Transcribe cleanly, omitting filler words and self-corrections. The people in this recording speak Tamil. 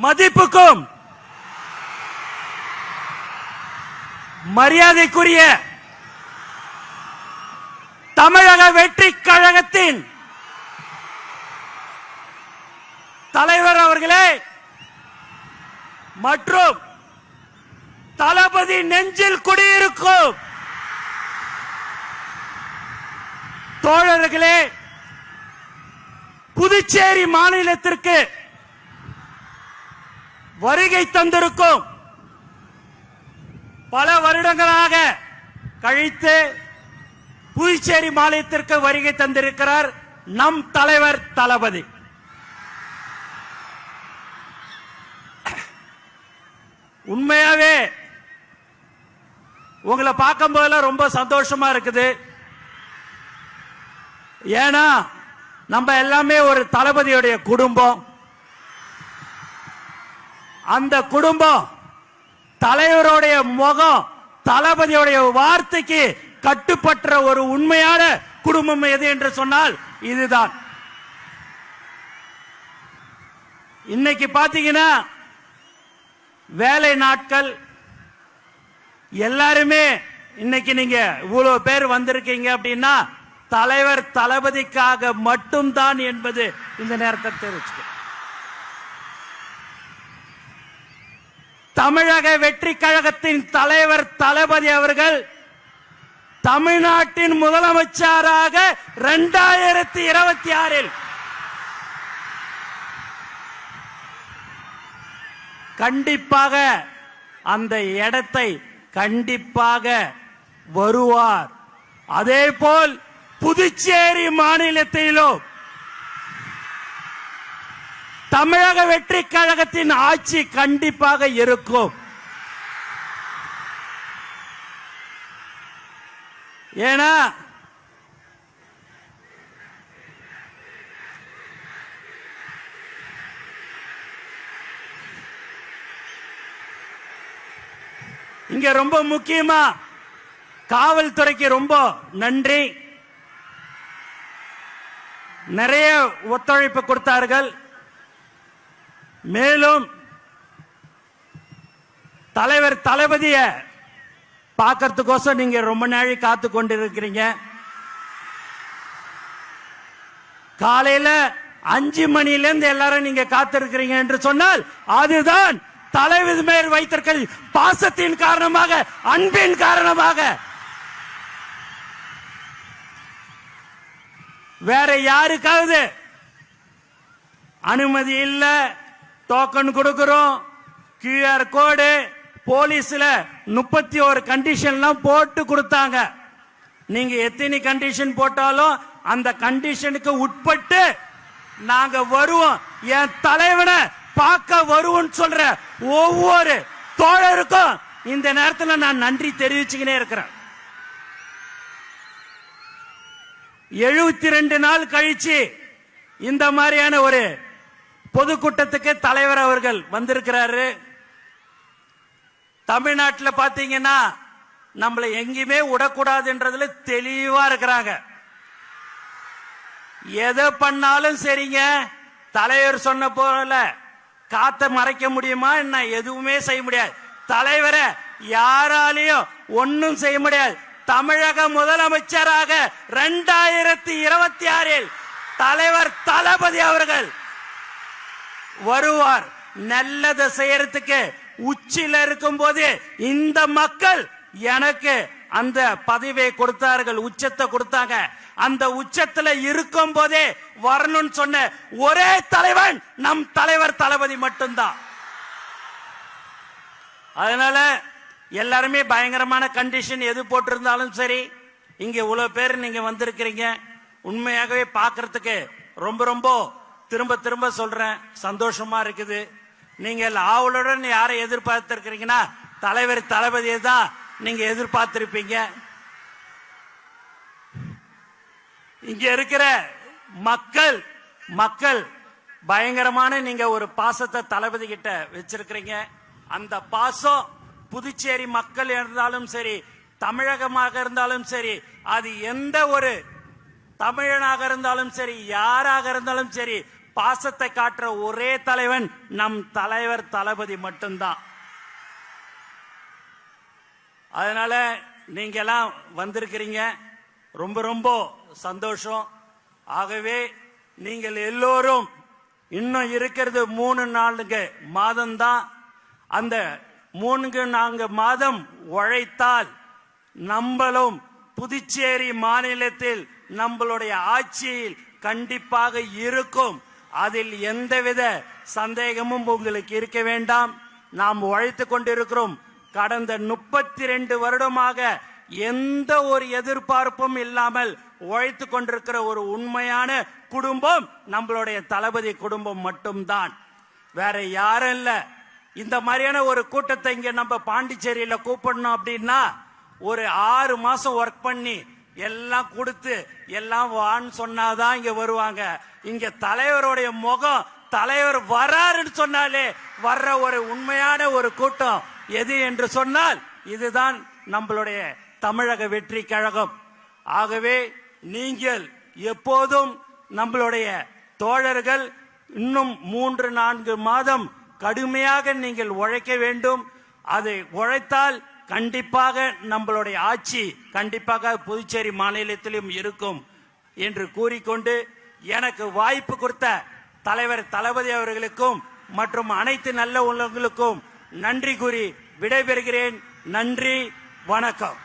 மதிப்புக்கும் மரியாதைக்குரிய தமிழக வெற்றி கழகத்தின் தலைவர் அவர்களே மற்றும் தளபதி நெஞ்சில் குடியிருக்கும் தோழர்களே, புதுச்சேரி மாநிலத்திற்கு வருகை தந்திருக்கும் பல வருடங்களாக கழித்து புதுச்சேரி மாநிலத்திற்கு வருகை தந்திருக்கிறார் நம் தலைவர் தளபதி. உண்மையாவே உங்களை பார்க்கும் போதெல்லாம் ரொம்ப சந்தோஷமா இருக்குது. ஏன்னா நம்ம எல்லாமே ஒரு தளபதியுடைய குடும்பம். அந்த குடும்பம் தலைவருடைய முகம் தளபதியுடைய வார்த்தைக்கு கட்டுப்பட்ட ஒரு உண்மையான குடும்பம் எது என்று சொன்னால் இதுதான். இன்னைக்கு பாத்தீங்கன்னா வேலை நாட்கள் எல்லாருமே இன்னைக்கு நீங்க இவ்வளவு பேர் வந்திருக்கீங்க அப்படின்னா தலைவர் தளபதிக்காக மட்டும்தான் என்பது இந்த நேரத்தை தெரிவிச்சு. தமிழக வெற்றி கழகத்தின் தலைவர் தளபதி அவர்கள் தமிழ்நாட்டின் முதலமைச்சராக 2026 கண்டிப்பாக அந்த இடத்தை கண்டிப்பாக வருவார். அதே போல் புதுச்சேரி மாநிலத்திலும் தமிழக வெற்றி கழகத்தின் ஆட்சி கண்டிப்பாக இருக்கும். ஏன்னா இங்க ரொம்ப முக்கியமா காவல்துறைக்கு ரொம்ப நன்றி. நிறைய ஒத்துழைப்பு கொடுத்தார்கள். மேலும் தலைவர் தளபதியை பார்க்கறதுக்கோசம் நீங்க ரொம்ப நாளை காத்து கொண்டிருக்கிறீங்க. காலையில 5 மணியிலிருந்து எல்லாரும் நீங்க காத்திருக்கிறீங்க என்று சொன்னால் அதுதான் தலைவர் மேல் வைத்திருக்கிற பாசத்தின் காரணமாக, அன்பின் காரணமாக. வேற யாருக்காவது அனுமதி இல்ல, டோக்கன் கொடுக்கிறோம், QR கோடு, போலீஸ்ல 31 கண்டிஷன்லாம் போட்டு கொடுத்தாங்க. நீங்க எத்தனை கண்டிஷன் போட்டாலும் அந்த கண்டிஷனுக்கு உட்பட்டு நாங்க வருவோம். என் தலைவனை பார்க்க வருவோம் சொல்ற ஒவ்வொரு தோழருக்கும் இந்த நேரத்தில் நான் நன்றி தெரிவிச்சுக்கினே இருக்கிறேன். 72 நாள் கழிச்சு இந்த மாதிரியான ஒரு பொதுக்கூட்டத்துக்கு தலைவர் அவர்கள் வந்திருக்கிறாரு. தமிழ்நாட்டில் பாத்தீங்கன்னா நம்மளை எங்கேயுமே விடக்கூடாதுன்றதுல தெளிவா இருக்கிறாங்க. எதை பண்ணாலும் சரிங்க, தலைவர் சொன்ன போல காத்த மறைக்க முடியுமா என்ன? எதுவுமே செய்ய முடியாது. தலைவரை யாராலையும் ஒன்னும் செய்ய முடியாது. தமிழக முதலமைச்சராக 2026 தலைவர் தளபதி அவர்கள் வருவார். நல்லதை செய்யறதுக்கு உச்சில இருக்கும் போது இந்த மக்கள் எனக்கு அந்த பதவியை கொடுத்தார்கள், உச்சத்தை கொடுத்தாங்க. அந்த உச்சத்துல இருக்கும் போதே வரணும்னு சொன்ன ஒரே தலைவன் நம் தலைவர் தளபதி மட்டும்தான். அதனால எல்லாருமே பயங்கரமான கண்டிஷன் எது போட்டிருந்தாலும் சரி, இங்க இவ்வளவு பேர் நீங்க வந்திருக்கிறீங்க. உண்மையாகவே பாக்குறதுக்கு ரொம்ப ரொம்ப திரும்ப திரும்ப சொல்றேன், சந்தோஷமா இருக்குது. நீங்கள் ஆவலுடன் யாரை எதிர்பார்த்திருக்கிறீங்கன்னா தலைவர் தளபதியை தான் நீங்க எதிர்பார்த்திருப்பீங்க. இங்க இருக்கிற மக்கள் பயங்கரமான நீங்க ஒரு பாசத்தை தளபதி கிட்ட வச்சிருக்கிறீங்க. அந்த பாசம் புதுச்சேரி மக்கள் இருந்தாலும் சரி, தமிழகமாக இருந்தாலும் சரி, அது எந்த ஒரு தமிழனாக இருந்தாலும் சரி, யாராக இருந்தாலும் சரி, பாசத்தை காட்டுற ஒரே தலைவன் நம் தலைவர் தளபதி மட்டும்தான். அதனால நீங்க எல்லாம் வந்திருக்கிறீங்க, ரொம்ப ரொம்ப சந்தோஷம். ஆகவே நீங்கள் எல்லோரும் இன்னும் இருக்கிறது 3-4 மாதம்தான். அந்த 3-4 மாதம் உழைத்தால் நம்மளும் புதுச்சேரி மாநிலத்தில் நம்மளுடைய ஆட்சியில் கண்டிப்பாக இருக்கும். அதில் எந்தவித சந்தேகமும் உங்களுக்கு இருக்க வேண்டாம். நாம் உழைத்து கொண்டிருக்கிறோம். கடந்த 32 வருடமாக எந்த ஒரு எதிர்பார்ப்பும் இல்லாமல் உழைத்து கொண்டிருக்கிற ஒரு உண்மையான குடும்பம் நம்மளுடைய தளபதி குடும்பம் மட்டும்தான், வேற யாரும் இல்ல. இந்த மாதிரியான ஒரு கூட்டத்தை இங்க நம்ம பாண்டிச்சேரியில கூப்பிடணும் அப்படின்னா ஒரு 6 மாசம் ஒர்க் பண்ணி எல்லாம் கொடுத்து எல்லாம் வான்னு சொன்னாதான் இங்க வருவாங்க. இங்க தலைவருடைய முகம், தலைவர் வராருன்னு சொன்னாலே வர்ற ஒரு உண்மையான ஒரு கூட்டம் எது என்று சொன்னால் இதுதான் நம்மளுடைய தமிழக வெற்றி கழகம். ஆகவே நீங்கள் எப்போதும் நம்மளுடைய தோழர்கள் இன்னும் 3-4 மாதம் கடுமையாக நீங்கள் உழைக்க வேண்டும். அதை உழைத்தால் கண்டிப்பாக நம்மளுடைய ஆட்சி கண்டிப்பாக புதுச்சேரி மாநிலத்திலும் இருக்கும் என்று கூறிக்கொண்டு எனக்கு வாய்ப்பு கொடுத்த தலைவர் தளபதி அவர்களுக்கும் மற்றும் அனைத்து நல்ல உள்ளவங்களுக்கும் நன்றி கூறி விடைபெறுகிறேன். நன்றி, வணக்கம்.